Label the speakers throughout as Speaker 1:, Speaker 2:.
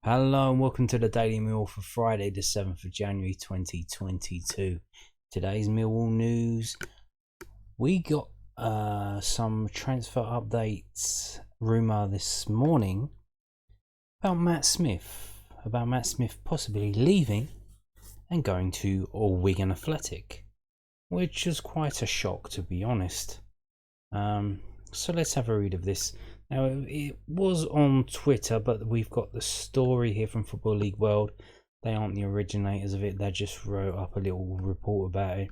Speaker 1: Hello and welcome to the Daily Meal for Friday the 7th of January 2022. Today's Millwall news. We got some transfer updates rumour this morning about Matt Smith. Possibly leaving and going to Wigan Athletic, which was quite a shock, to be honest. So let's have a read of this. Now, it was on Twitter, but we've got the story here from Football League World. They aren't the originators of it, they just wrote up a little report about it.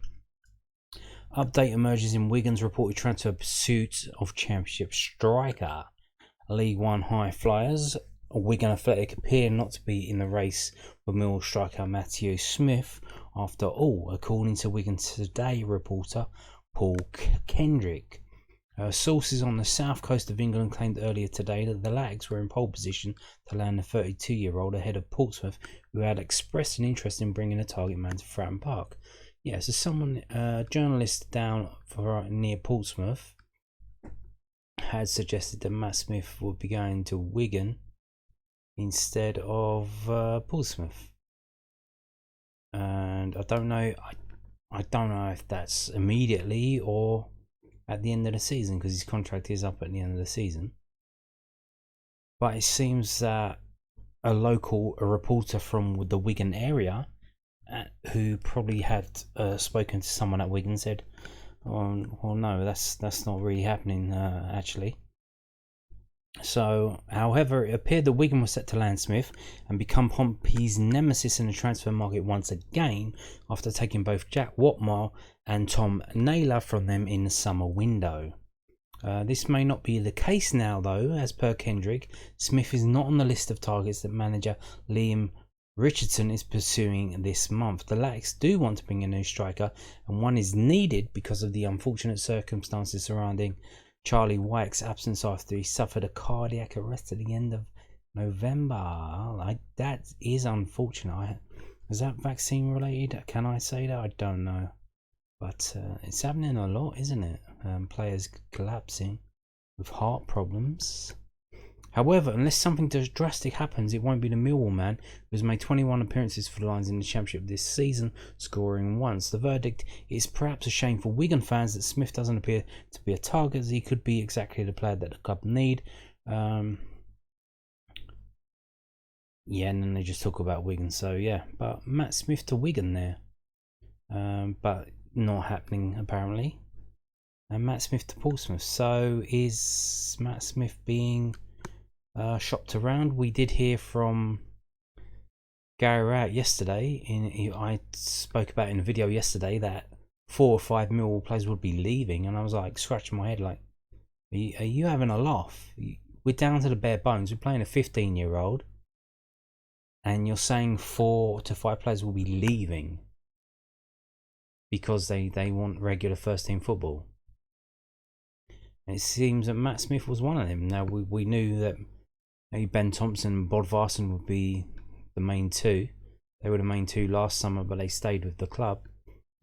Speaker 1: Update emerges in Wigan's reported transfer pursuit of Championship striker. League One high flyers, Wigan Athletic, appear not to be in the race for Millwall striker Matthew Smith after all, according to Wigan Today reporter Paul Kendrick. Sources on the south coast of England claimed earlier today that the Lags were in pole position to land the 32-year-old ahead of Portsmouth, who had expressed an interest in bringing a target man to Fratton Park. Yeah, so someone, journalist down near Portsmouth, had suggested that Matt Smith would be going to Wigan instead of Portsmouth, and I don't know. I don't know if that's immediately or at the end of the season, because his contract is up at the end of the season. But it seems that a reporter from the Wigan area, who probably had spoken to someone at Wigan, said, "Oh, well, no, that's not really happening actually." So, however, it appeared that Wigan was set to land Smith and become Pompey's nemesis in the transfer market once again after taking both Jack Watmore and Tom Naylor from them in the summer window. This may not be the case now, though. As per Kendrick, Smith is not on the list of targets that manager Liam Richardson is pursuing this month. The Lags do want to bring a new striker, and one is needed because of the unfortunate circumstances surrounding Charlie White's absence after he suffered a cardiac arrest at the end of November. That is unfortunate. Is that vaccine related? Can I say that? I don't know. But it's happening a lot, isn't it? Players collapsing with heart problems. However, unless something drastic happens, it won't be the Millwall man, who has made 21 appearances for the Lions in the Championship this season, scoring once. The verdict is perhaps a shame for Wigan fans that Smith doesn't appear to be a target, as he could be exactly the player that the club need. Yeah, and then they just talk about Wigan. So yeah, but Matt Smith to Wigan there, but not happening apparently. And Matt Smith to Portsmouth. So is Matt Smith being shopped around? We did hear from Gary Rowett yesterday. I spoke about in a video yesterday that 4 or 5 Millwall players would be leaving, and I was like scratching my head, like, are you having a laugh? We're down to the bare bones. We're playing a 15-year-old, and you're saying 4 to 5 players will be leaving because they want regular first team football. And it seems that Matt Smith was one of them. Now we knew that maybe Ben Thompson and Bodvarsson would be the main two. They were the main two last summer, but they stayed with the club.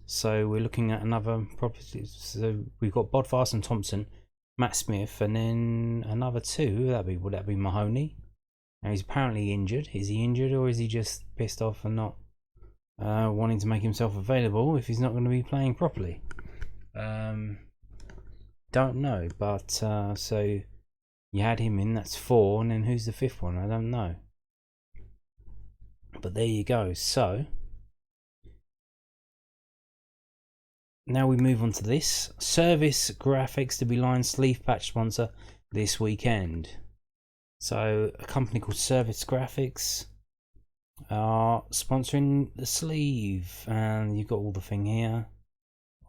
Speaker 1: So we're looking at another property. So we've got Bodvarsson, Thompson, Matt Smith, and then another two. Who would that be? Would that be Mahoney? Now he's apparently injured. Is he injured, or is he just pissed off and not wanting to make himself available if he's not going to be playing properly? Don't know, but so you had him in, that's 4, and then who's the 5th one? I don't know. But there you go. So now we move on to this. Service Graphics to be Lions sleeve patch sponsor this weekend. So a company called Service Graphics are sponsoring the sleeve, and you've got all the thing here,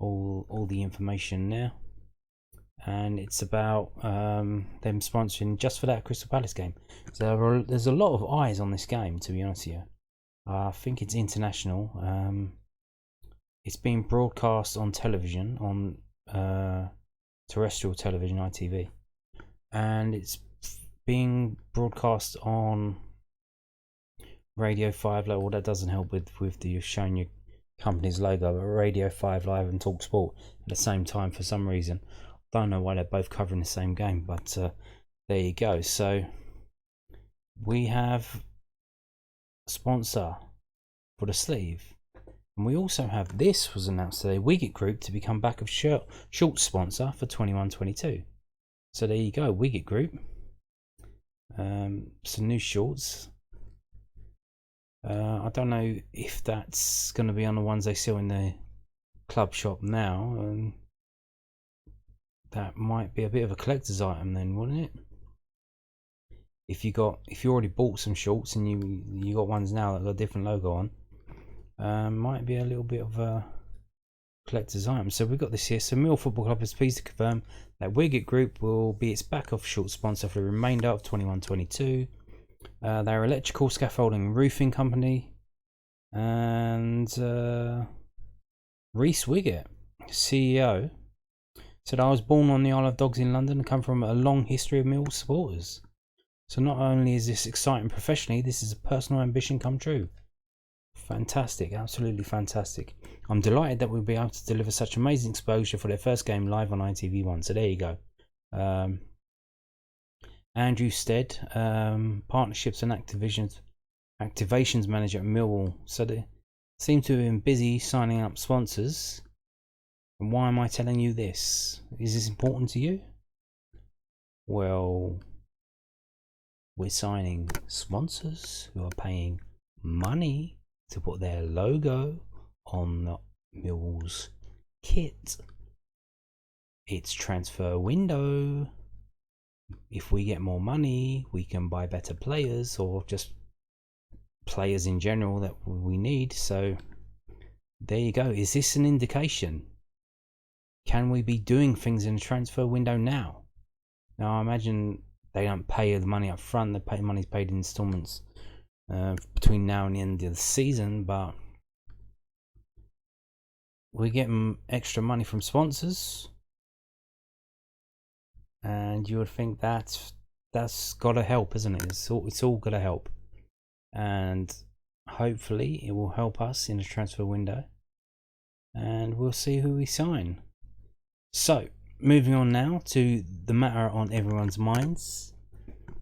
Speaker 1: all the information there. And it's about them sponsoring just for that Crystal Palace game. So there's a lot of eyes on this game, to be honest with you. I think it's international. It's being broadcast on television, on terrestrial television, ITV, and it's being broadcast on Radio 5 Live. Well, that doesn't help with the showing your company's logo, but Radio 5 Live and Talk Sport at the same time for some reason. Don't know why they're both covering the same game, but there you go. So we have sponsor for the sleeve. And we also have, this was announced today, Wigan Group to become back of short sponsor for 21-22. So there you go, Wigan Group. Some new shorts. I don't know if that's going to be on the ones they sell in the club shop now. That might be a bit of a collector's item then, wouldn't it? If you already bought some shorts and you got ones now that got a different logo on, might be a little bit of a collector's item. So we've got this here. So Millwall Football Club is pleased to confirm that Wigan Group will be its back-off short sponsor for the remainder of 21-22. They're electrical scaffolding and roofing company, and Reese Wiggett, CEO, said, "I was born on the Isle of Dogs in London and come from a long history of Millwall supporters. So not only is this exciting professionally, this is a personal ambition come true." Fantastic, absolutely fantastic. I'm delighted that we'll be able to deliver such amazing exposure for their first game live on ITV1. So there you go. Andrew Stead, partnerships and activations manager at Millwall. So they seem to have been busy signing up sponsors. And why am I telling you this? Is this important to you? Well, we're signing sponsors who are paying money to put their logo on Millwall's kit. It's transfer window. If we get more money, we can buy better players, or just players in general that we need. So there you go. Is this an indication? Can we be doing things in the transfer window now? Now I imagine they don't pay the money up front. The money's paid in installments between now and the end of the season, but we're getting extra money from sponsors, and you would think that's got to help, isn't it? It's all got to help, and hopefully it will help us in the transfer window, and we'll see who we sign. So moving on now to the matter on everyone's minds,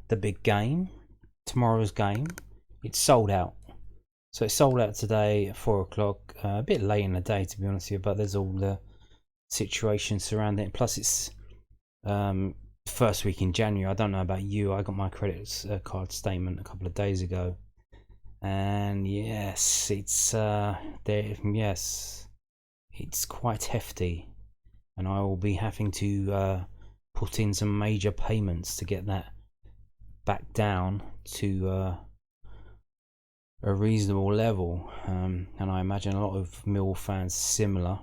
Speaker 1: the big game, tomorrow's game. It's sold out. So it's sold out today at 4 o'clock. A bit late in the day, to be honest with you, but there's all the situation surrounding it. Plus it's first week in January. I don't know about you. I got my credit card statement a couple of days ago, and yes, it's it's quite hefty, and I will be having to put in some major payments to get that back down to a reasonable level, and I imagine a lot of Millwall fans similar,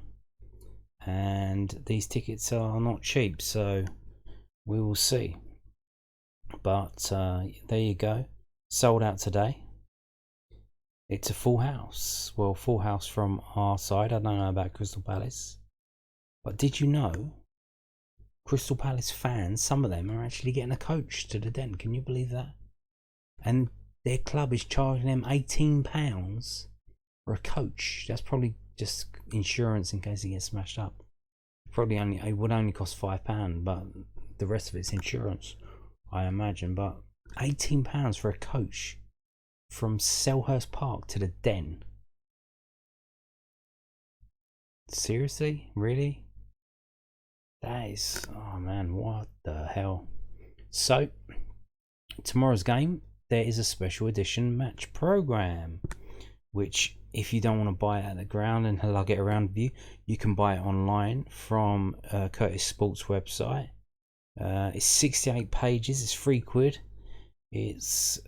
Speaker 1: and these tickets are not cheap, so we will see. But there you go, sold out today. It's a full house. Well, full house from our side. I don't know about Crystal Palace, but did you know Crystal Palace fans, some of them are actually getting a coach to the Den? Can you believe that? And their club is charging them £18 for a coach. That's probably just insurance in case he gets smashed up. It would only cost £5, but the rest of it's insurance, I imagine. But £18 for a coach from Selhurst Park to the Den. Seriously? Really? That is, oh man, what the hell. So tomorrow's game, there is a special edition match program, which if you don't want to buy it at the ground and lug it around with you, you can buy it online from Curtis Sports website. It's 68 pages. It's £3. It's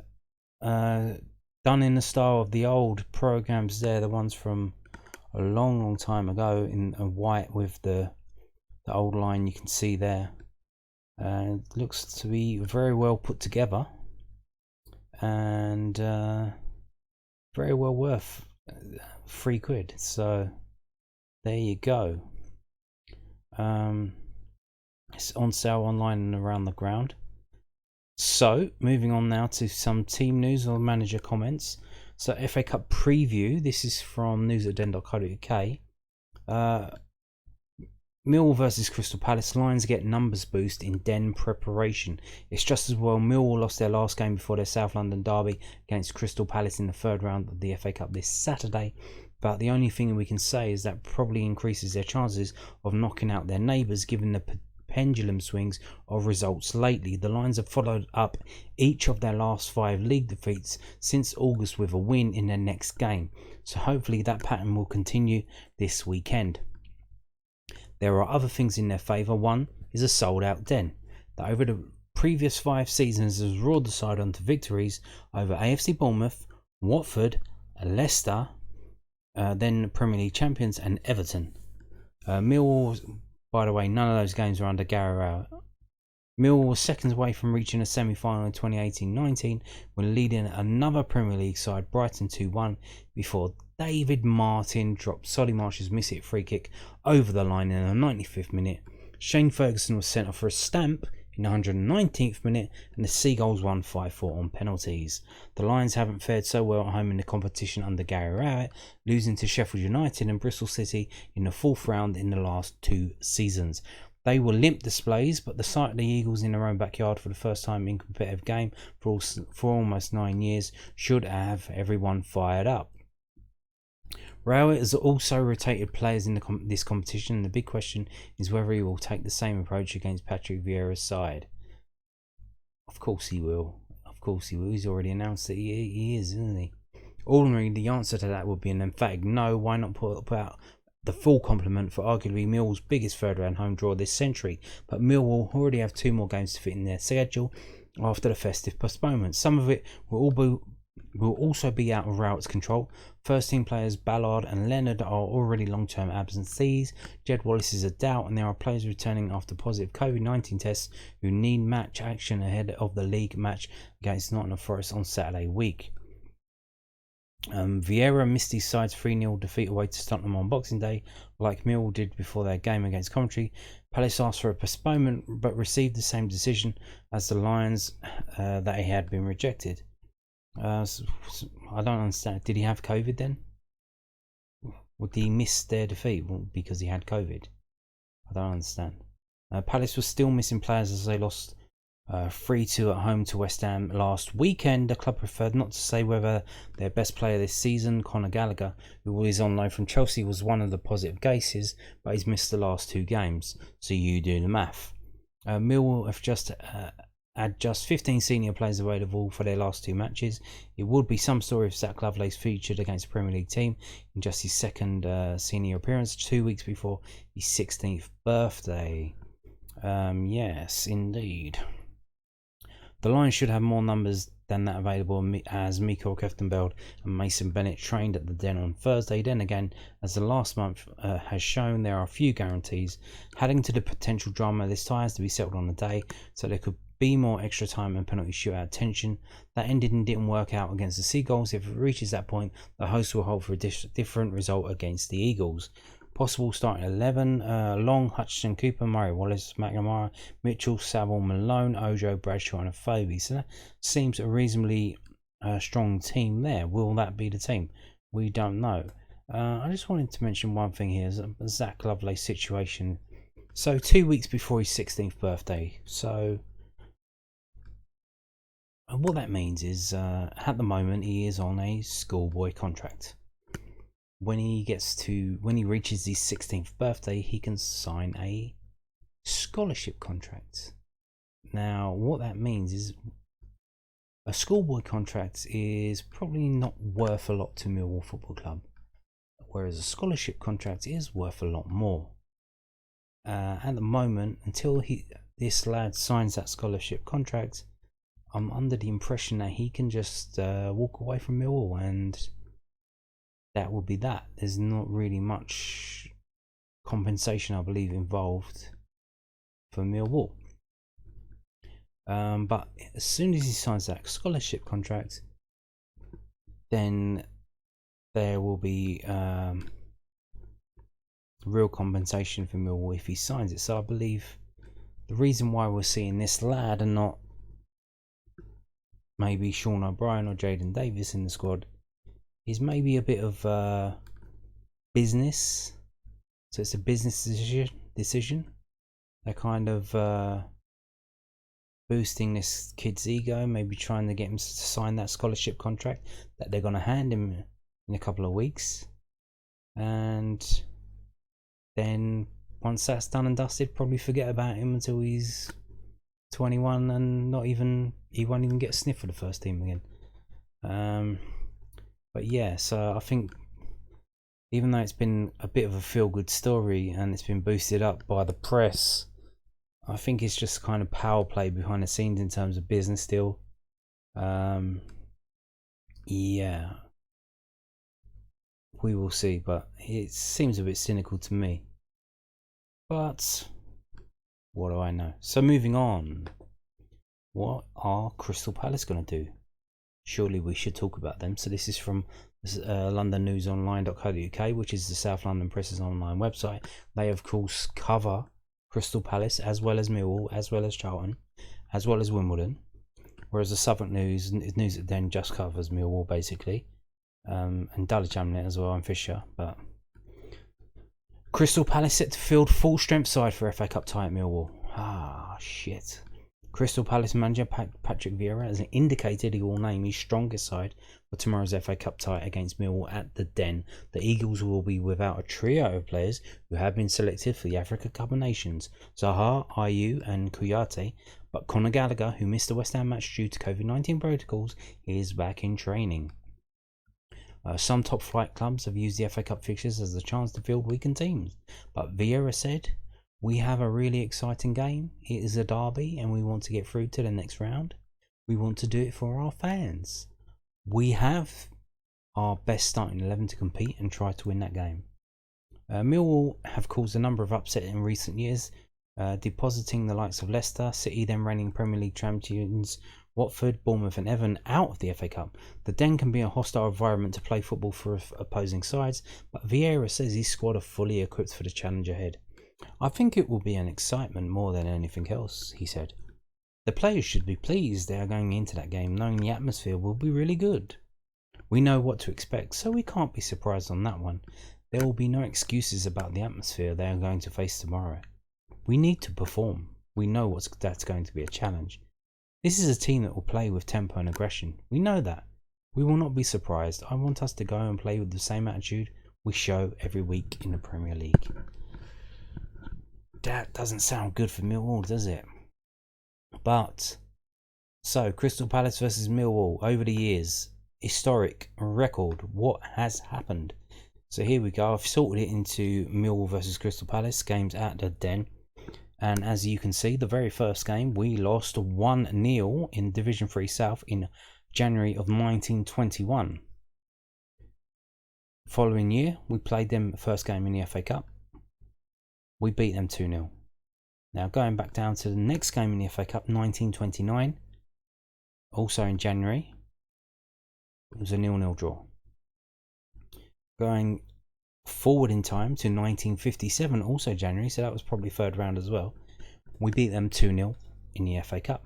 Speaker 1: done in the style of the old programs there, the ones from a long time ago, in white with the old line you can see there. It looks to be very well put together, and very well worth £3. So there you go. It's on sale online and around the ground. So moving on now to some team news or manager comments. So FA Cup preview. This is from news@den.co.uk. Millwall versus Crystal Palace. Lions get numbers boost in Den preparation. It's just as well Millwall lost their last game before their South London derby against Crystal Palace in the third round of the FA Cup this Saturday. But the only thing we can say is that probably increases their chances of knocking out their neighbours given the pendulum swings of results lately. The Lions have followed up each of their last 5 league defeats since August with a win in their next game. So hopefully that pattern will continue this weekend. There are other things in their favour. One is a sold-out Den that over the previous 5 seasons has roared the side onto victories over AFC Bournemouth, Watford, Leicester, then Premier League champions, and Everton. Millwall, by the way, none of those games were under Gary Rowett. Millwall was seconds away from reaching a semi-final in 2018-19 when leading another Premier League side, Brighton 2-1, before David Martin dropped Solly Marsh's miss-hit free kick over the line in the 95th minute. Shane Ferguson was sent off for a stamp in the 119th minute, and the Seagulls won 5-4 on penalties. The Lions haven't fared so well at home in the competition under Gary Rowett, losing to Sheffield United and Bristol City in the 4th round in the last 2 seasons. They were limp displays, but the sight of the Eagles in their own backyard for the first time in a competitive game for almost 9 years should have everyone fired up. Rowett has also rotated players in this competition, and the big question is whether he will take the same approach against Patrick Vieira's side. Of course he will. Of course he will. He's already announced that he is, isn't he? Ordinarily, the answer to that would be an emphatic no. Why not put out the full complement for arguably Millwall's biggest third-round home draw this century? But Millwall already have 2 more games to fit in their schedule after the festive postponement. Some of it will also be out of Rowett's control. First team players Ballard and Leonard are already long-term absentees. Jed Wallace is a doubt, and there are players returning after positive COVID-19 tests who need match action ahead of the league match against Nottingham Forest on Saturday week. Vieira missed his side's 3-0 defeat away to Tottenham on Boxing Day, like Millwall did before their game against Coventry. Palace asked for a postponement but received the same decision as the Lions, that he had been rejected. I don't understand. Did he have COVID then? Would he miss their defeat because he had COVID? I don't understand. Palace was still missing players as they lost 3-2 at home to West Ham last weekend. The club preferred not to say whether their best player this season, Conor Gallagher, who is on loan from Chelsea, was one of the positive cases, but he's missed the last 2 games. So you do the math. Millwall have had just 15 senior players available for their last 2 matches. It would be some story if Zach Lovelace featured against a Premier League team in just his second senior appearance 2 weeks before his 16th birthday. Yes, indeed. The Lions should have more numbers than that available as Mikael Keftenbeld and Mason Bennett trained at the Den on Thursday. Then again, as the last month has shown, there are few guarantees. Adding to the potential drama, this tie has to be settled on the day, so there could be more extra time and penalty shootout tension. That ended and didn't work out against the Seagulls. If it reaches that point, the hosts will hope for a different result against the Eagles. Possible starting 11, Long, Hutchinson, Cooper, Murray, Wallace, McNamara, Mitchell, Saville, Malone, Ojo, Bradshaw and Afobe. So that seems a reasonably strong team there. Will that be the team? We don't know. I just wanted to mention one thing here, Zach Lovelace situation. So 2 weeks before his 16th birthday. So what that means is at the moment he is on a schoolboy contract. When he reaches his 16th birthday, he can sign a scholarship contract. Now, what that means is a schoolboy contract is probably not worth a lot to Millwall Football Club, whereas a scholarship contract is worth a lot more. At the moment, until this lad signs that scholarship contract, I'm under the impression that he can just walk away from Millwall, and that will be that. There's not really much compensation, I believe, involved for Millwall. But as soon as he signs that scholarship contract, then there will be real compensation for Millwall if he signs it. So I believe the reason why we're seeing this lad and not maybe Sean O'Brien or Jaden Davis in the squad is maybe a bit of business. So it's a business decision. They're kind of boosting this kid's ego, maybe trying to get him to sign that scholarship contract that they're going to hand him in a couple of weeks. And then once that's done and dusted, probably forget about him until he's 21 and he won't even get a sniff for the first team again. But yeah, so I think even though it's been a bit of a feel-good story and it's been boosted up by the press, I think it's just kind of power play behind the scenes in terms of business still. Yeah, we will see, but it seems a bit cynical to me. But what do I know? So moving on, what are Crystal Palace going to do? Surely we should talk about them. So this is from londonnewsonline.co.uk, which is the South London Press's online website. They of course cover Crystal Palace as well as Millwall, as well as Charlton, as well as Wimbledon, whereas the Southwark News that then just covers Millwall basically, and Dulwich Hamlet as well, and Fisher. But Crystal Palace set to field full strength side for FA Cup tie at Millwall. Shit. Crystal Palace manager Patrick Vieira has indicated he will name his strongest side for tomorrow's FA Cup tie against Millwall at the Den. The Eagles will be without a trio of players who have been selected for the Africa Cup of Nations, Zaha, Ayew and Kouyaté, but Conor Gallagher, who missed the West Ham match due to COVID-19 protocols, is back in training. Some top flight clubs have used the FA Cup fixtures as a chance to field weakened teams, but Vieira said, "We have a really exciting game. It is a derby and we want to get through to the next round. We want to do it for our fans. We have our best starting 11 to compete and try to win that game." Millwall have caused a number of upsets in recent years, depositing the likes of Leicester, City, then reigning Premier League champions, Watford, Bournemouth and Everton out of the FA Cup. The Den can be a hostile environment to play football for opposing sides, but Vieira says his squad are fully equipped for the challenge ahead. "I think it will be an excitement more than anything else," he said. "The players should be pleased they are going into that game knowing the atmosphere will be really good. We know what to expect, so we can't be surprised on that one. There will be no excuses about the atmosphere they are going to face tomorrow. We need to perform. We know that's going to be a challenge. This is a team that will play with tempo and aggression. We know that. We will not be surprised. I want us to go and play with the same attitude we show every week in the Premier League." That doesn't sound good for Millwall, does it? But, so Crystal Palace versus Millwall over the years, historic record, what has happened? So here we go, I've sorted it into Millwall versus Crystal Palace games at the Den. And as you can see, the very first game we lost 1-0 in Division 3 South in January of 1921. Following year, we played them first game in the FA Cup. We beat them 2-0. Now going back down to the next game in the FA Cup, 1929, also in January, it was a 0-0 draw. Going forward in time to 1957, also January, so that was probably third round as well, we beat them 2-0 in the FA Cup.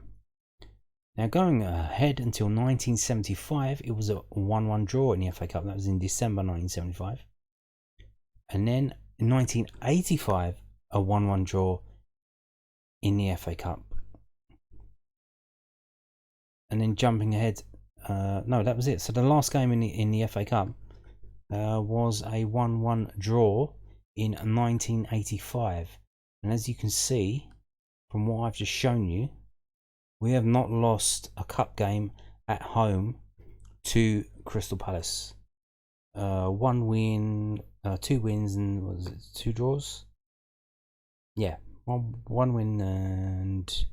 Speaker 1: Now going ahead until 1975, it was a 1-1 draw in the FA Cup. That was in December 1975. And then in 1985, a 1-1 draw in the FA Cup. And then jumping ahead, no, that was it. So the last game in the FA Cup was a 1-1 draw in 1985. And as you can see from what I've just shown you, we have not lost a cup game at home to Crystal Palace. 1 win, 2 wins, and what was it, 2 draws? Yeah, one win and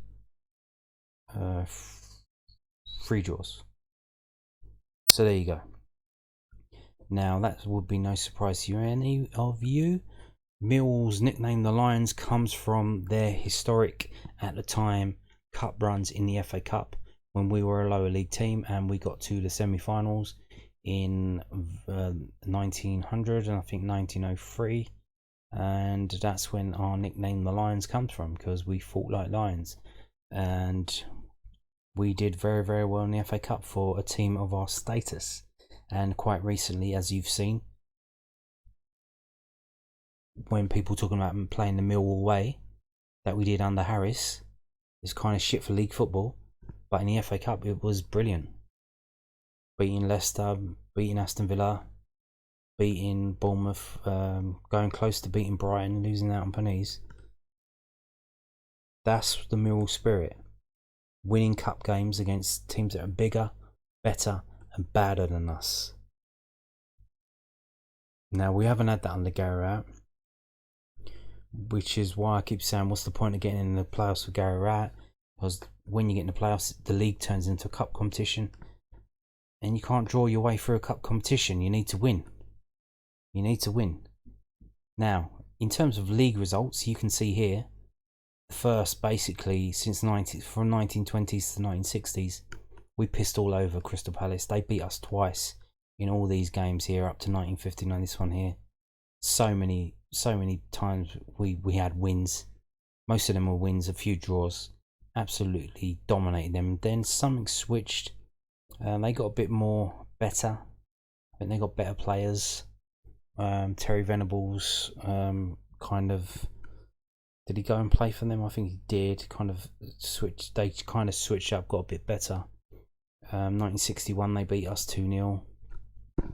Speaker 1: 3 draws. So there you go. Now that would be no surprise to any of you. Millwall's nickname the Lions comes from their historic, at the time, cup runs in the FA Cup when we were a lower league team and we got to the semi-finals in 1900 and I think 1903, and that's when our nickname the Lions comes from, because we fought like lions and we did very, very well in the FA Cup for a team of our status. And quite recently, as you've seen, when people talking about playing the Millwall way that we did under Harris is kind of shit for league football, but in the FA Cup it was brilliant. Beating Leicester, beating Aston Villa, beating Bournemouth, going close to beating Brighton, losing out on pennies. That's the Millwall spirit. Winning cup games against teams that are bigger, better and badder than us. Now, we haven't had that under Gary Rowett, which is why I keep saying, what's the point of getting in the playoffs with Gary Rowett? Because when you get in the playoffs, the league turns into a cup competition, and you can't draw your way through a cup competition. You need to win. You need to win. Now, in terms of league results, you can see here, first, basically, since from 1920s to 1960s, we pissed all over Crystal Palace. They beat us twice in all these games here up to 1959. This one here, so many times we had wins. Most of them were wins, a few draws. Absolutely dominated them. Then something switched. They got a bit more better. I think they got better players. Terry Venables kind of, did he go and play for them? I think he did. Kind of switched. They kind of switched up, got a bit better. 1961 they beat us 2-0, and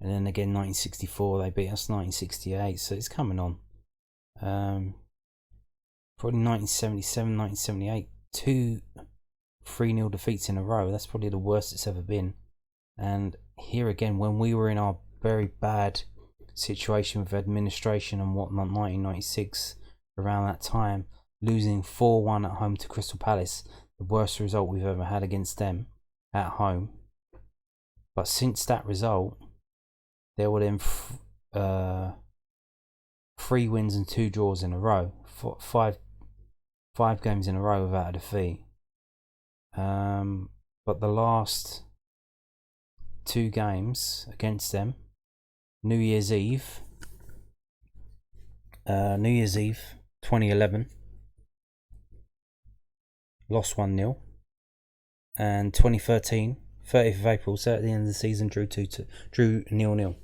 Speaker 1: then again 1964 they beat us 1968. So it's coming on. Probably 1977, 1978, 2 3-0 defeats in a row. That's probably the worst it's ever been. And here again, when we were in our very bad situation with administration and whatnot, 1996, around that time, losing 4-1 at home to Crystal Palace, the worst result we've ever had against them at home. But since that result, there were then 3 wins and 2 draws in a row, 5 games in a row without a defeat. But the last 2 games against them, New Year's Eve 2011, lost 1-0, and 2013, 30th of April, so at the end of the season, drew 0-0.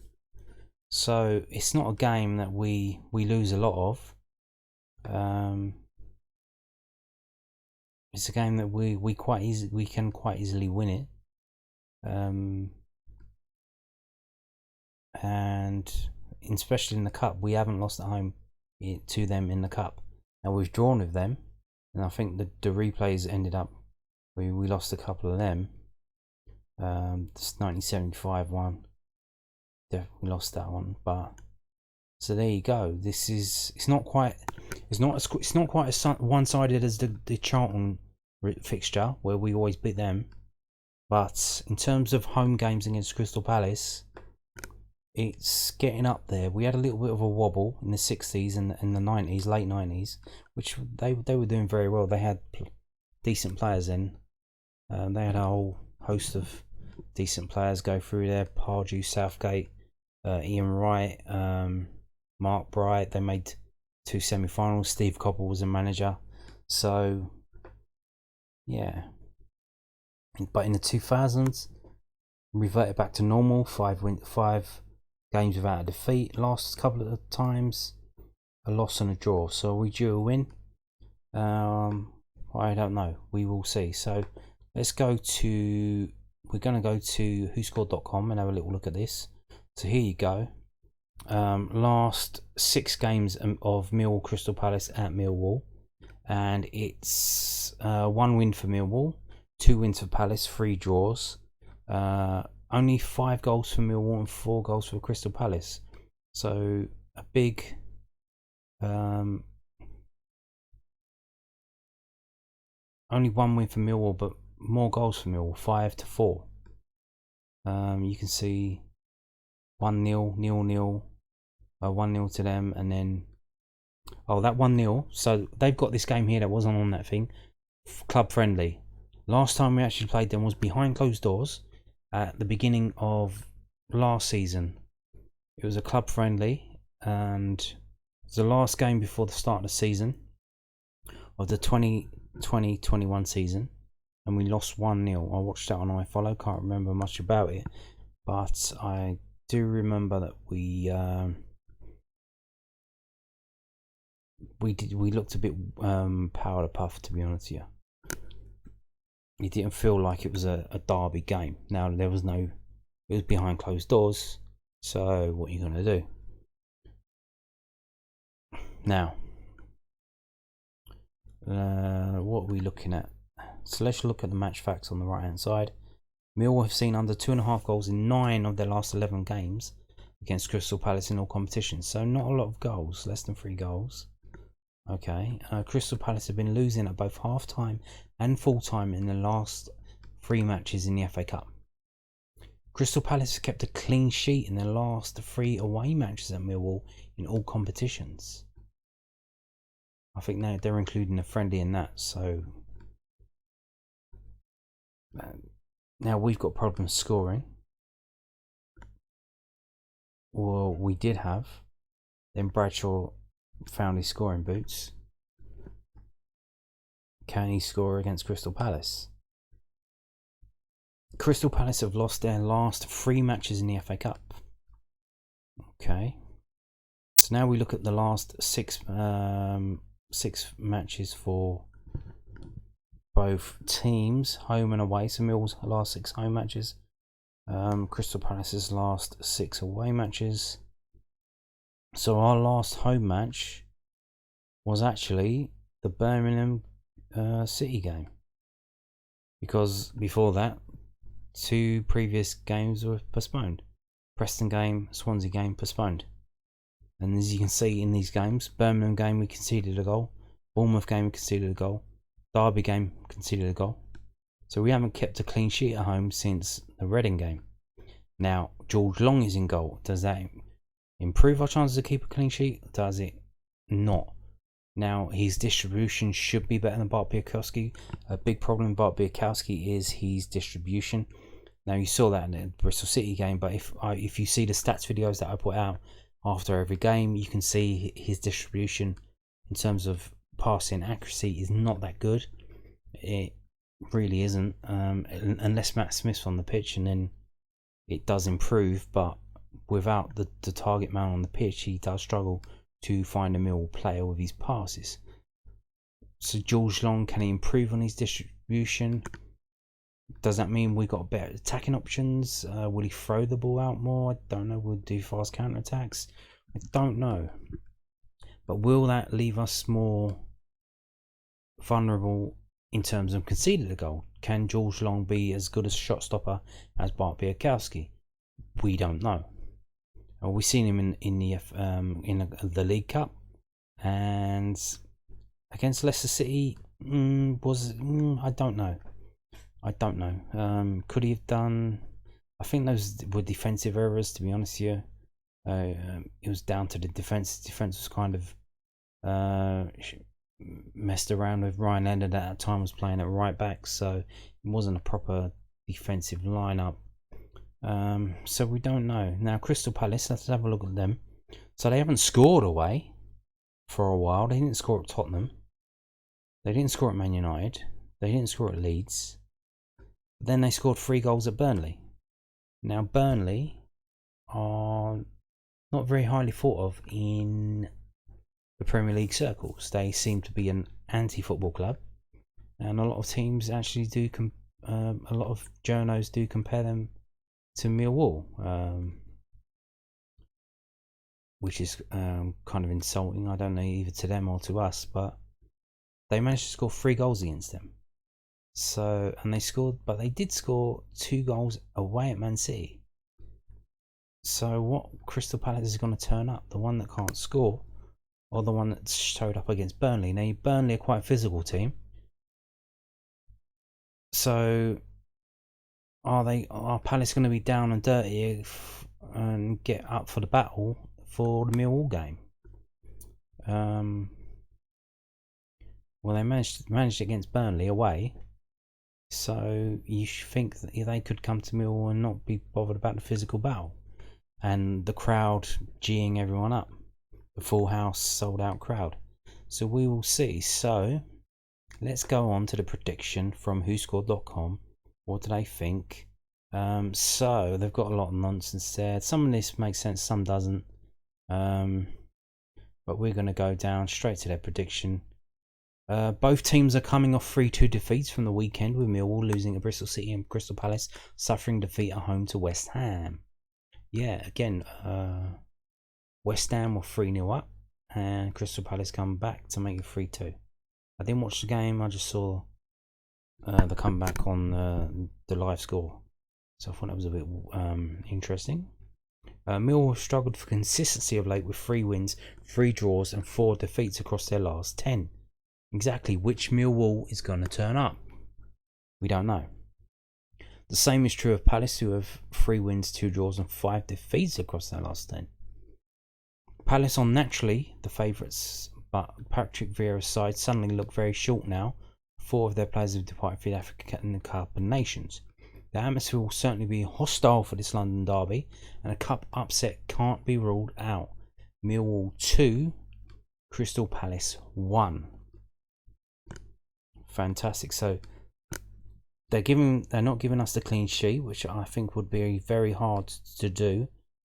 Speaker 1: So it's not a game that we lose a lot of. It's a game that we can quite easily win it. And especially in the cup, we haven't lost at home to them in the cup, and we've drawn with them. And I think the replays ended up we lost a couple of them. This 1975 one, definitely lost that one. But so there you go. This is it's not quite as one-sided as the Charlton fixture where we always beat them. But in terms of home games against Crystal Palace, it's getting up there. We had a little bit of a wobble in the 60s and in the 90s, late 90s, which they were doing very well. They had decent players in. They had a whole host of decent players go through there. Pardew, Southgate, Ian Wright, Mark Bright. They made 2 semi-finals. Steve Coppell was a manager. So, yeah. But in the 2000s, reverted back to normal. 5 games without a defeat. Last couple of times, a loss and a draw. So are we due a win? I don't know. We will see. So let's go to. We're going to go to whoscored.com and have a little look at this. So here you go. Last 6 games of Millwall Crystal Palace at Millwall, and it's 1 win for Millwall, 2 wins for Palace, 3 draws. Only 5 goals for Millwall and 4 goals for Crystal Palace. So a big only 1 win for Millwall, but more goals for Millwall, 5-4. You can see 1-0, 0-0, 1-0 to them, and then that 1-0. So they've got this game here that wasn't on that thing, club friendly. Last time we actually played them was behind closed doors at the beginning of last season. It was a club friendly, and it was the last game before the start of the season of the 2020-21 season, and we lost 1-0. I watched that on iFollow, can't remember much about it, but I do remember that we we looked a bit powder puff, to be honest with you. It didn't feel like it was a derby game. Now there was no, it was behind closed doors. So what are you gonna do? Now, what are we looking at? So let's look at the match facts on the right hand side. Millwall have seen under 2.5 goals in 9 of their last 11 games against Crystal Palace in all competitions. So not a lot of goals, less than 3 goals. Okay, Crystal Palace have been losing at both half time and full time in the last 3 matches in the FA Cup. Crystal Palace have kept a clean sheet in their last 3 away matches at Millwall in all competitions. I think they're including a friendly in that. So now we've got problems scoring. Well, we did have. Then Bradshaw found his scoring boots. Can he score against Crystal Palace? Crystal Palace have lost their last 3 matches in the FA Cup. Okay. So now we look at the last 6 matches for both teams, home and away. So Millwall's last 6 home matches. Crystal Palace's last 6 away matches. So our last home match was actually the Birmingham City game, because before that 2 previous games were postponed. Preston game, Swansea game postponed. And as you can see in these games, Birmingham game we conceded a goal, Bournemouth game we conceded a goal, Derby game conceded a goal. So we haven't kept a clean sheet at home since the Reading game. Now George Long is in goal. Does that improve our chances to keep a clean sheet? Does it not? Now his distribution should be better than Bart Biakowski. A big problem with Bart Biakowski is his distribution. Now you saw that in the Bristol City game, but if you see the stats videos that I put out after every game, you can see his distribution in terms of passing accuracy is not that good. It really isn't, unless Matt Smith's on the pitch, and then it does improve. But without the target man on the pitch, he does struggle to find a Millwall player with his passes. So George Long, can he improve on his distribution? Does that mean we got better attacking options? Will he throw the ball out more? I don't know. Will he do fast counter attacks? I don't know. But will that leave us more vulnerable in terms of conceding a goal? Can George Long be as good a shot stopper as Bart Biakowski? We don't know. We've seen him in the League Cup, and against Leicester City. I don't know. Could he have done? I think those were defensive errors, to be honest with you. It was down to the defense. Defense was kind of messed around with. Ryan Leonard at that time was playing at right back, so it wasn't a proper defensive lineup. So we don't know. Now Crystal Palace, let's have a look at them. So they haven't scored away for a while. They didn't score at Tottenham. They didn't score at Man United. They didn't score at Leeds. Then they scored 3 goals at Burnley. Now Burnley are not very highly thought of in the Premier League circles. They seem to be an anti-football club, and a lot of teams actually do. A lot of journos do compare them to Millwall, which is kind of insulting. I don't know, either to them or to us, but they managed to score 3 goals against them. So, and they scored, but they did score 2 goals away at Man City. So what Crystal Palace is going to turn up? The one that can't score, or the one that showed up against Burnley? Now Burnley are quite a physical team. So are Palace going to be down and dirty and get up for the battle for the Millwall game? Well, they managed against Burnley away. So you think that they could come to Millwall and not be bothered about the physical battle and the crowd geeing everyone up, the full house, sold out crowd. So we will see. So let's go on to the prediction from WhoScored.com. What do they think? So they've got a lot of nonsense there. Some of this makes sense, some doesn't. But but we're going to go down straight to their prediction. Both teams are coming off 3-2 defeats from the weekend, with Millwall losing to Bristol City and Crystal Palace suffering defeat at home to West Ham. Yeah, again, West Ham were 3-0 up, and Crystal Palace come back to make it 3-2. I didn't watch the game, I just saw the comeback on the live score, so I thought that was a bit interesting. Millwall have struggled for consistency of late with 3 wins, 3 draws and 4 defeats across their last 10. Exactly which Millwall is going to turn up, we don't know. The same is true of Palace, who have 3 wins, 2 draws and 5 defeats across their last 10. Palace are naturally the favourites, but Patrick Vieira's side suddenly look very short now. 4 of their players have departed for the African Cup of Nations. The atmosphere will certainly be hostile for this London derby, and a cup upset can't be ruled out. Millwall 2, Crystal Palace 1. Fantastic. So they're not giving us the clean sheet, which I think would be very hard to do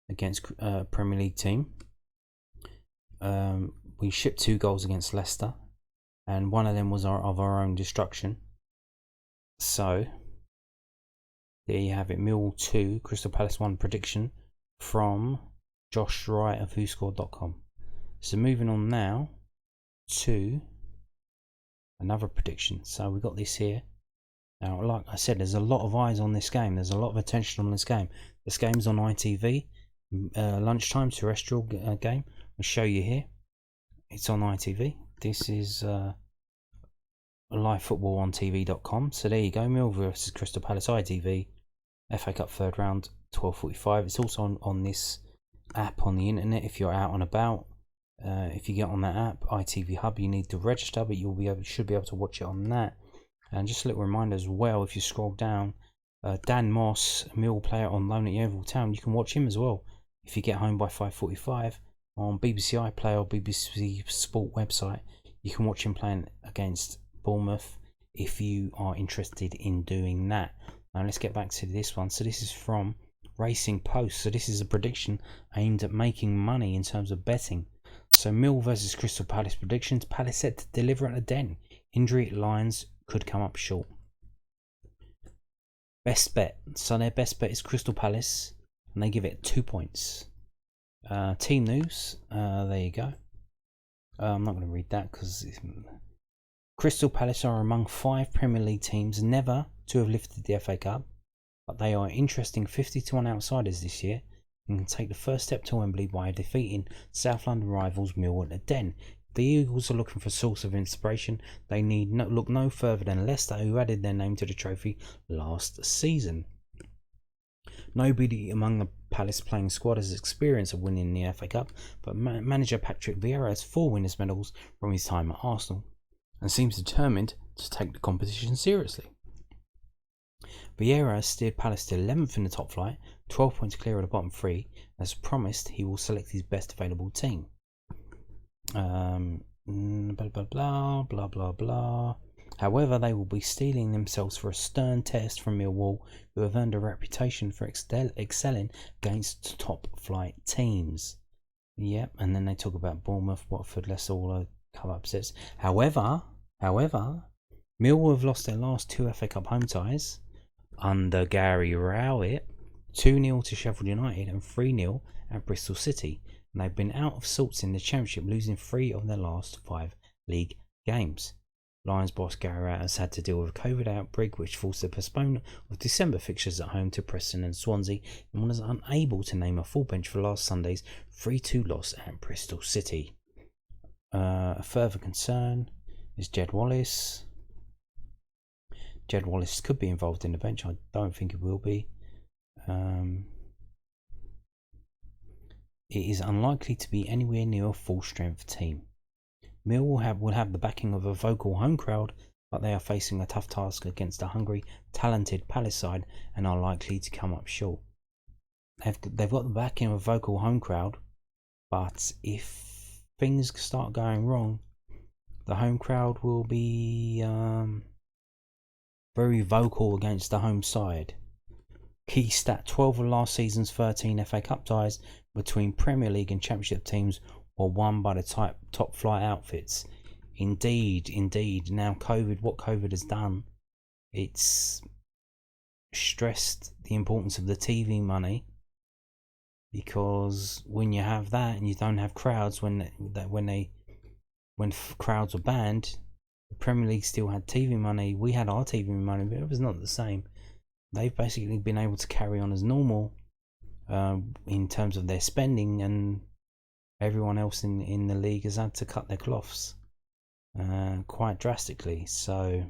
Speaker 1: against a Premier League team. We shipped 2 goals against Leicester, and one of them was of our own destruction. So there you have it. Millwall 2, Crystal Palace 1 prediction from Josh Wright of WhoScored.com. So moving on now to another prediction. So we got this here. Now, like I said, there's a lot of eyes on this game. There's a lot of attention on this game. This game's on ITV, lunchtime terrestrial game. I'll show you here. It's on ITV. This is live football on TV.com. So there you go. Millwall versus Crystal Palace, ITV, FA Cup third round, 12:45. It's also on this app on the internet if you're out and about. If you get on that app, ITV Hub, you need to register, but you should be able to watch it on that. And just a little reminder as well, if you scroll down, Dan Moss, a Millwall player on loan at Yeovil Town, you can watch him as well if you get home by 5:45 on BBC iPlayer or BBC Sport website. You can watch him playing against Bournemouth if you are interested in doing that. Now let's get back to this one. So this is from Racing Post. So this is a prediction aimed at making money in terms of betting. So Millwall versus Crystal Palace predictions. Palace set to deliver at a Den. Injury lines could come up short. Best bet. So their best bet is Crystal Palace, and they give it 2 points. Team news. There you go. I'm not going to read that because Crystal Palace are among 5 Premier League teams never to have lifted the FA Cup, but they are interesting 50-1 outsiders this year and can take the first step to Wembley by defeating South London rivals Millwall at the Den. If the Eagles are looking for a source of inspiration, they need look no further than Leicester, who added their name to the trophy last season. Nobody among the Palace playing squad has experience of winning the FA Cup, but manager Patrick Vieira has 4 winners' medals from his time at Arsenal and seems determined to take the competition seriously. Vieira has steered Palace to 11th in the top flight, 12 points clear of the bottom 3. As promised, he will select his best available team. Blah blah blah blah blah blah. However, they will be steeling themselves for a stern test from Millwall, who have earned a reputation for excelling against top flight teams. Yep, and then they talk about Bournemouth, Watford, Leicester, all cup upsets. However, Millwall have lost their last 2 FA Cup home ties under Gary Rowett, 2-0 to Sheffield United and 3-0 at Bristol City. And they've been out of sorts in the Championship, losing 3 of their last 5 league games. Lions boss Gary Rowett has had to deal with a COVID outbreak, which forced the postponement of December fixtures at home to Preston and Swansea, and was unable to name a full bench for last Sunday's 3-2 loss at Bristol City. A further concern is Jed Wallace. Jed Wallace could be involved in the bench. I don't think it will be. It is unlikely to be anywhere near a full-strength team. Millwall will have the backing of a vocal home crowd, but they are facing a tough task against a hungry, talented Palace side and are likely to come up short. They've got the backing of a vocal home crowd, but if things start going wrong, the home crowd will be very vocal against the home side. Key stat: 12 of last season's 13 FA Cup ties between Premier League and Championship teams or won by the top flight outfits. Indeed. Now what COVID has done, it's stressed the importance of the TV money, because when you have that and you don't have crowds, when crowds were banned, the Premier League still had TV money. We had our TV money, but it was not the same. They've basically been able to carry on as normal in terms of their spending, and everyone else in the league has had to cut their cloths quite drastically. So,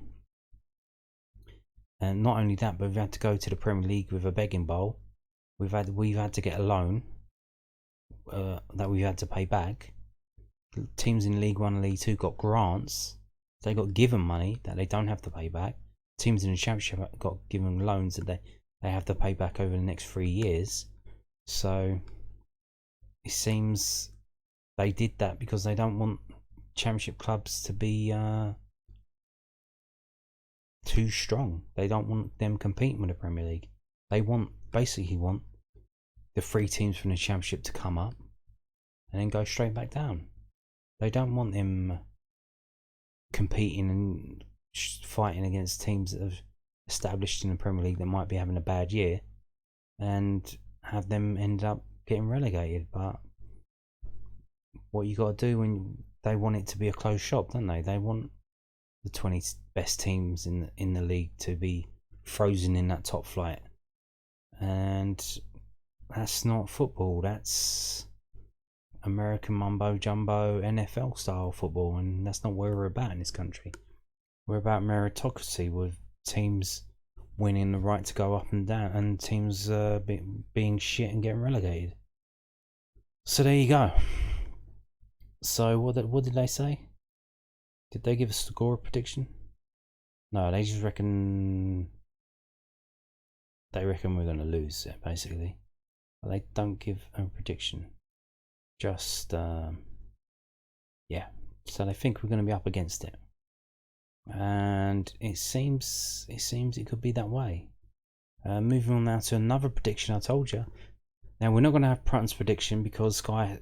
Speaker 1: and not only that, but we've had to go to the Premier League with a begging bowl. We've had to get a loan that we've had to pay back. Teams in League 1 and League 2 got grants. They got given money that they don't have to pay back. Teams in the Championship got given loans that they have to pay back over the next 3 years. So it seems they did that because they don't want Championship clubs to be too strong. They don't want them competing with the Premier League. They basically want the 3 teams from the Championship to come up and then go straight back down. They don't want them competing and fighting against teams that have established in the Premier League that might be having a bad year and have them end up getting relegated. But what you got to do when they want it to be a closed shop, don't they? They want the 20 best teams in the league to be frozen in that top flight, and that's not football. That's American mumbo jumbo NFL style football, and that's not where we're about in this country. We're about meritocracy, with teams winning the right to go up and down, and teams being shit and getting relegated. So there you go. So what did they say? Did they give a score prediction? No, they just reckon we're going to lose it, basically. But they don't give a prediction. Just yeah. So they think we're going to be up against it, and it seems it could be that way. Moving on now to another prediction. I told you. Now we're not going to have Prutton's prediction because Sky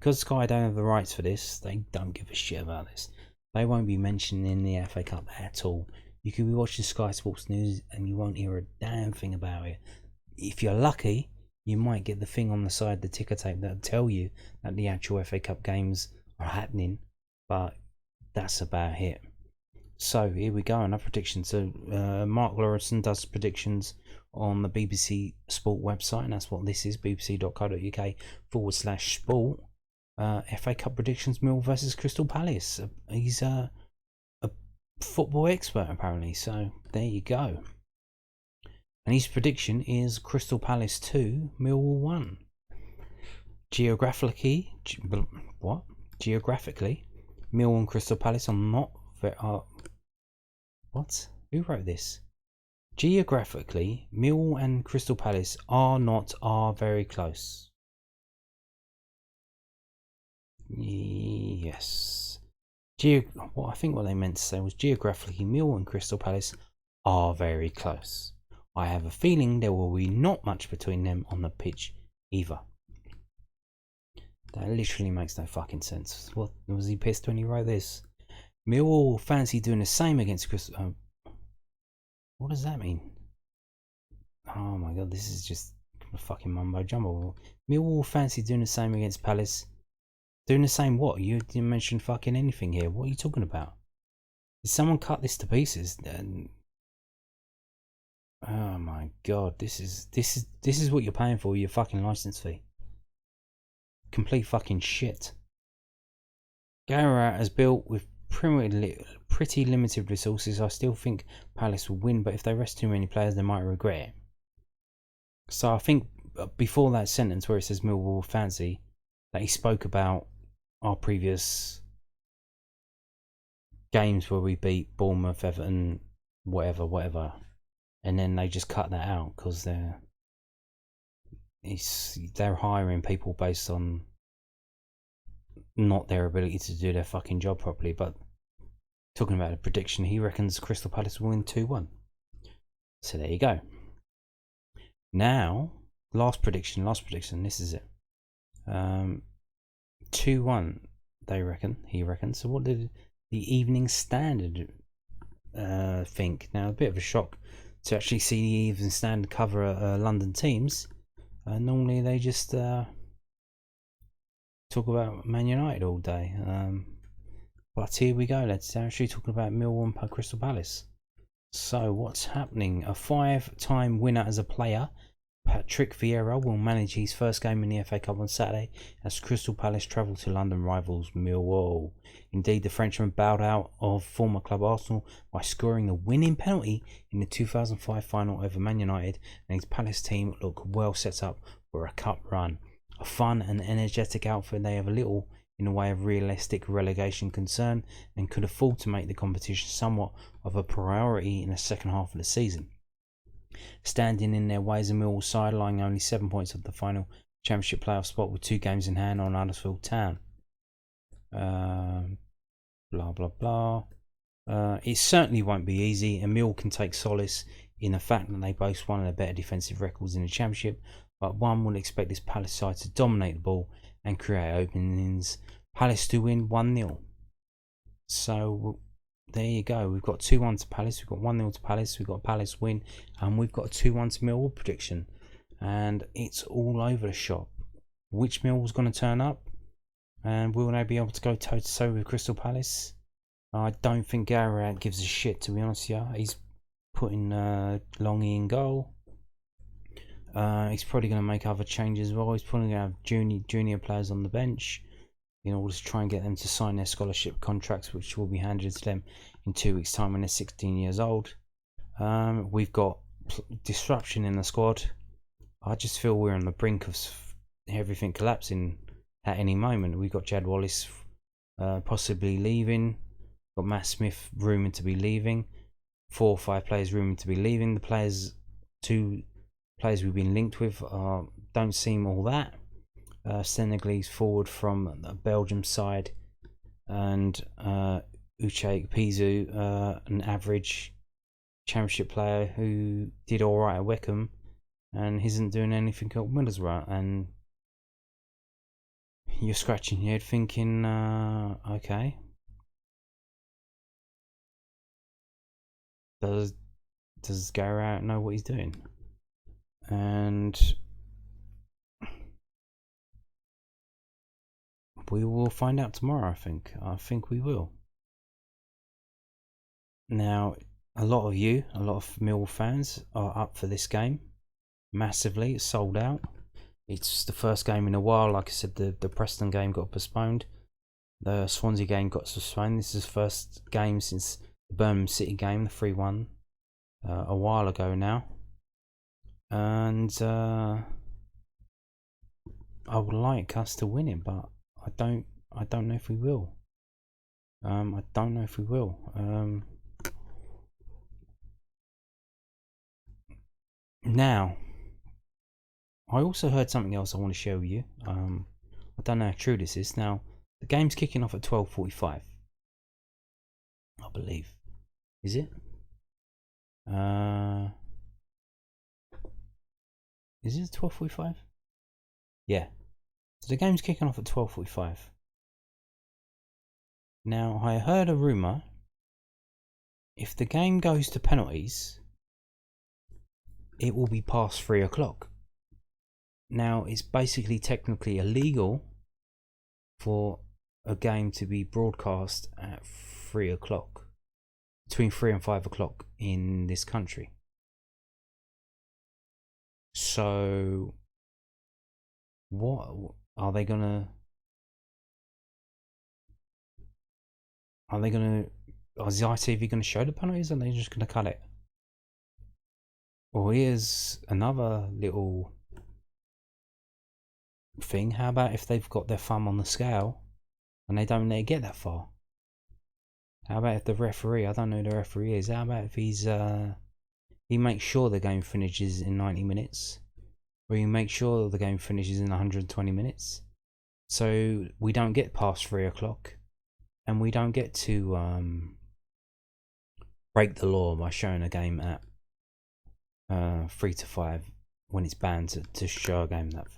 Speaker 1: don't have the rights for this. They don't give a shit about this. They won't be mentioned in the FA Cup at all. You could be watching Sky Sports News and you won't hear a damn thing about it. If you're lucky, you might get the thing on the side, the ticker tape, that'll tell you that the actual FA Cup games are happening, but that's about it. So here we go, another prediction. So Mark Lawrenson does predictions on the BBC Sport website, and that's what this is, bbc.co.uk/sport. FA Cup predictions: Millwall versus Crystal Palace. He's a football expert apparently, so there you go. And his prediction is Crystal Palace 2, Millwall 1. Geographically, Millwall and Crystal Palace are not what? Who wrote this? Geographically, Millwall and Crystal Palace are very close. Yes. I think what they meant to say was geographically, Millwall and Crystal Palace are very close. I have a feeling there will be not much between them on the pitch either. That literally makes no fucking sense. What was he pissed when he wrote this? Millwall fancy doing the same against Crystal. What does that mean? Oh my god, this is just a fucking mumbo jumbo. Millwall fancy doing the same against Palace. Doing the same what? You didn't mention fucking anything here. What are you talking about? Did someone cut this to pieces? Oh my god, this is what you're paying for, your fucking license fee. Complete fucking shit. Garrett has built with pretty limited resources. I still think Palace will win, but if they rest too many players, they might regret it. So I think before that sentence where it says Millwall fancy, that he spoke about our previous games where we beat Bournemouth, Everton, whatever, and then they just cut that out because they're hiring people based on not their ability to do their fucking job properly. But talking about a prediction, he reckons Crystal Palace will win 2-1. So there you go. Now, last prediction. This is it. 2-1, he reckons. So what did the Evening Standard think? Now, a bit of a shock to actually see the Evening Standard cover London teams. Normally they just talk about Man United all day. But here we go, lads. They're actually talking about Millwall and Crystal Palace. So what's happening? A 5-time winner as a player, Patrick Vieira will manage his first game in the FA Cup on Saturday as Crystal Palace travel to London rivals Millwall. Indeed, the Frenchman bowed out of former club Arsenal by scoring the winning penalty in the 2005 final over Man United, and his Palace team look well set up for a cup run. A fun and energetic outfit, they have a little in the way of realistic relegation concern and could afford to make the competition somewhat of a priority in the second half of the season. Standing in their ways, a Millwall side lying only 7 points off the final Championship playoff spot with 2 games in hand on Huddersfield Town. Blah blah blah. It certainly won't be easy, and Millwall can take solace in the fact that they boast one of the better defensive records in the Championship, but one would expect this Palace side to dominate the ball and create openings. Palace to win 1-0. So there you go. We've got 2-1 to Palace. We've got 1-0 to Palace. We've got Palace win. And we've got a 2-1 to Millwall prediction. And it's all over the shop. Which Millwall's going to turn up? And will they be able to go toe-to-toe with Crystal Palace? I don't think Gary gives a shit, to be honest with you. He's putting Longy in goal. He's probably going to make other changes as well. He's probably going to have junior players on the bench in order to try and get them to sign their scholarship contracts, which will be handed to them in 2 weeks' time when they're 16 years old. We've got disruption in the squad. I just feel we're on the brink of everything collapsing at any moment. We've got Jad Wallace possibly leaving. Got Matt Smith rumoured to be leaving. 4 or 5 players rumoured to be leaving. The 2 players we've been linked with don't seem all that. Senegalese forward from the Belgium side, and Uche Pizu, an average Championship player who did alright at Wickham and isn't doing anything at Middlesbrough. And you're scratching your head thinking, okay, does Garrett know what he's doing? And we will find out tomorrow, I think. I think we will. Now, a lot of Millwall fans are up for this game. Massively. It's sold out. It's the first game in a while. Like I said, the Preston game got postponed. The Swansea game got postponed. This is the first game since the Birmingham City game, the 3-1, a while ago now. And I would like us to win it, but I don't know if we will. I don't know if we will. Now, I also heard something else I want to share with you. I don't know how true this is. Now, the game's kicking off at 12:45. I believe. Is it? Is it 12:45? Yeah. So the game's kicking off at 12:45. Now, I heard a rumour. If the game goes to penalties, it will be past 3 o'clock. Now, it's basically technically illegal for a game to be broadcast at 3 o'clock. Between 3 and 5 o'clock in this country. So, what are they gonna? Is ITV gonna show the penalties, or are they just gonna cut it? Or here's another little thing. How about if they've got their thumb on the scale and they don't let it get that far? How about if the referee, I don't know who the referee is, how about if he makes sure the game finishes in 90 minutes, or he makes sure the game finishes in 120 minutes, so we don't get past 3 o'clock, and we don't get to break the law by showing a game at 3 to 5 when it's banned to show a game that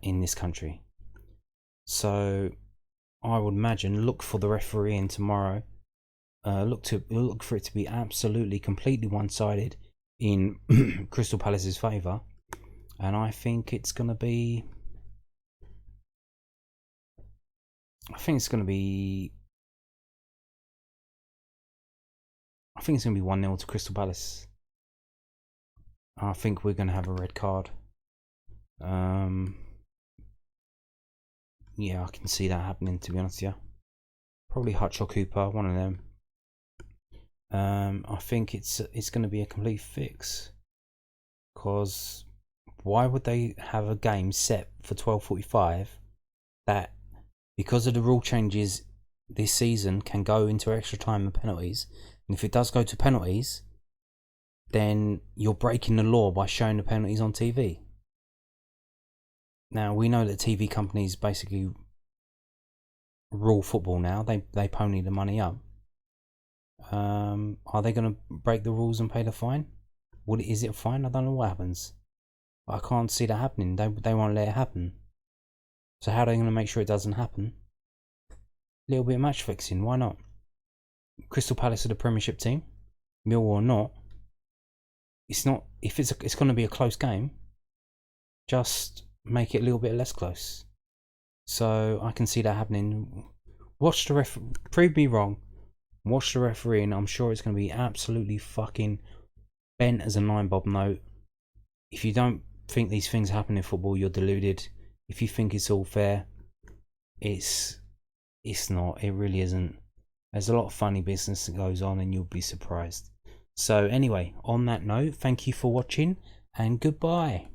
Speaker 1: in this country. So I would imagine look for the referee in tomorrow. Look for it to be absolutely, completely one-sided in Crystal Palace's favour, and I think it's going to be. I think it's going to be 1-0 to Crystal Palace. I think we're going to have a red card. Yeah, I can see that happening, to be honest. Yeah, probably Hutch or Cooper, one of them. I think it's going to be a complete fix, because why would they have a game set for 12:45 that, because of the rule changes this season, can go into extra time and penalties? And if it does go to penalties, then you're breaking the law by showing the penalties on TV. Now, we know that TV companies basically rule football now. They pony the money up. Are they going to break the rules and pay the fine? Is it a fine? I don't know what happens. I can't see that happening. They won't let it happen. So how are they going to make sure it doesn't happen? A little bit of match fixing. Why not? Crystal Palace are the Premiership team. Millwall or not. It's not. If it's going to be a close game, just make it a little bit less close. So I can see that happening. Watch the prove me wrong. Watch the referee, and I'm sure it's going to be absolutely fucking bent as a 9-bob note. If you don't think these things happen in football, you're deluded. If you think it's all fair, it's not. It really isn't. There's a lot of funny business that goes on, and you'll be surprised. So anyway, on that note, thank you for watching, and goodbye.